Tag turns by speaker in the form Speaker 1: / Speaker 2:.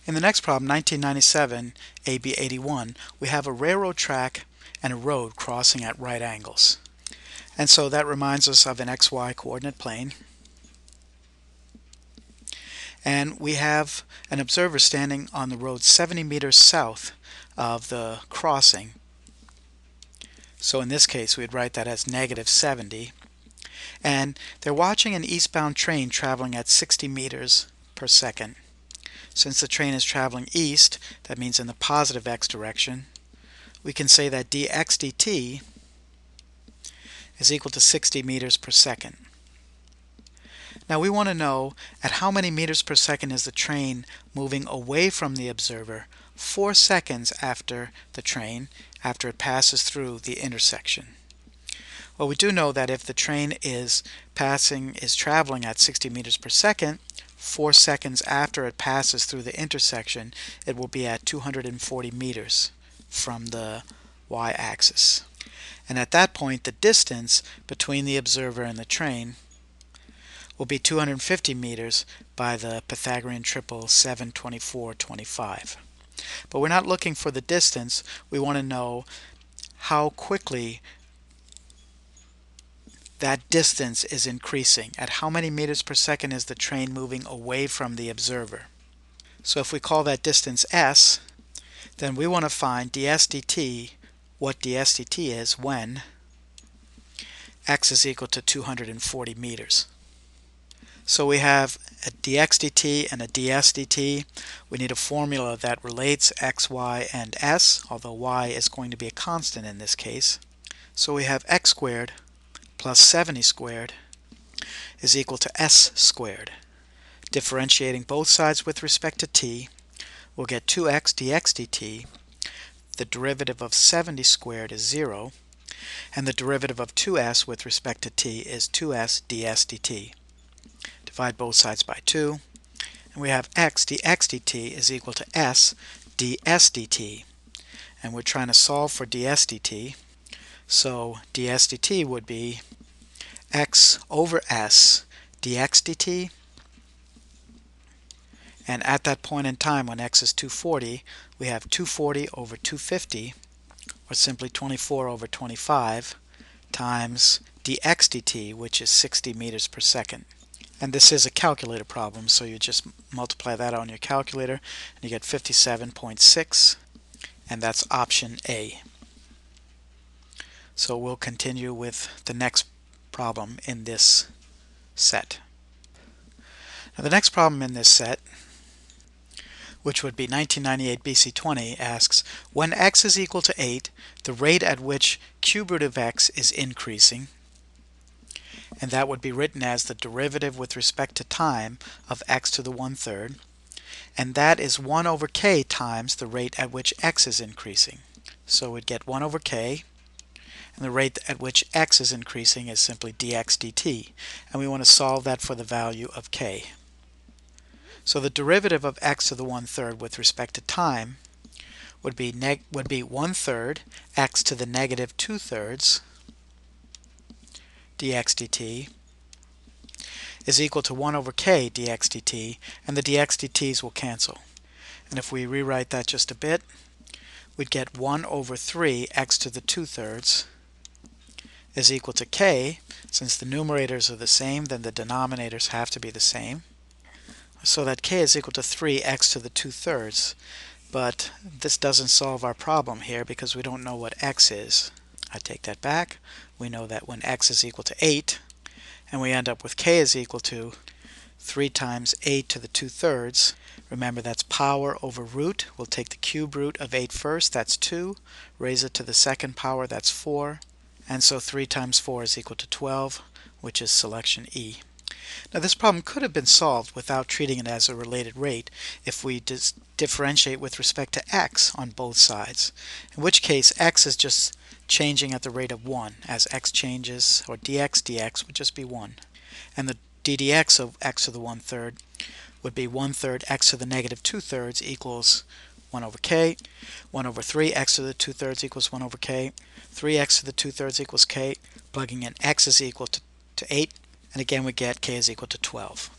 Speaker 1: In the next problem, 1997, AB 81, we have a railroad track and a road crossing at right angles. And so that reminds us of an XY coordinate plane. And we have an observer standing on the road 70 meters south of the crossing. So in this case, we'd write that as -70. And they're watching an eastbound train traveling at 60 meters per second. Since the train is traveling east, that means in the positive x direction, we can say that dx dt is equal to 60 meters per second. Now we want to know at how many meters per second is the train moving away from the observer 4 seconds after after it passes through the intersection. Well, we do know that if the train is traveling at 60 meters per second, 4 seconds after it passes through the intersection, it will be at 240 meters from the y-axis. And at that point, the distance between the observer and the train will be 250 meters by the Pythagorean triple 7, 24, 25. But we're not looking for the distance. We want to know how quickly that distance is increasing. At how many meters per second is the train moving away from the observer? So if we call that distance s, then we want to find ds dt, what ds dt is when x is equal to 240 meters. So we have a dx dt and a ds dt. We need a formula that relates x, y, and s, although y is going to be a constant in this case. So we have x squared plus 70 squared is equal to s squared. Differentiating both sides with respect to t, we'll get 2x dx dt. The derivative of 70 squared is 0, and the derivative of 2s with respect to t is 2s ds dt. Divide both sides by 2, and we have x dx dt is equal to s ds dt. And we're trying to solve for ds dt, so ds dt would be x over s dx dt. And at that point in time when x is 240, we have 240 over 250, or simply 24 over 25, times dx dt, which is 60 meters per second. And this is a calculator problem, so you just multiply that on your calculator, and you get 57.6, and that's option A. So we'll continue with the next problem in this set. Now the next problem in this set, which would be 1998 BC20, asks, when x is equal to 8, the rate at which cube root of x is increasing, and that would be written as the derivative with respect to time of x to the 1/3, and that is 1 over k times the rate at which x is increasing. So we'd get 1 over k, and the rate at which x is increasing is simply dx dt, and we want to solve that for the value of k. So the derivative of x to the 1/3 with respect to time would be 1/3 x to the negative 2/3 dx dt is equal to 1 over k dx dt, and the dx dt's will cancel. And if we rewrite that just a bit, we'd get 1 over 3 x to the 2/3 is equal to k. Since the numerators are the same, then the denominators have to be the same. So that k is equal to 3x to the 2/3. But this doesn't solve our problem here because we don't know what x is. I take that back. We know that when x is equal to 8, and we end up with k is equal to 3 times 8 to the 2/3. Remember, that's power over root. We'll take the cube root of 8 first, that's 2. Raise it to the second power, that's 4. And so 3 times 4 is equal to 12, which is selection E. Now this problem could have been solved without treating it as a related rate if we differentiate with respect to x on both sides, in which case x is just changing at the rate of 1. As x changes, or dx would just be 1. And the ddx of x to the 1/3 would be 1/3 x to the negative 2/3 equals 1 over k. 1 over 3 x to the 2/3 equals 1 over k. 3x to the 2/3 equals k. Plugging in x is equal to 8. And again we get k is equal to 12.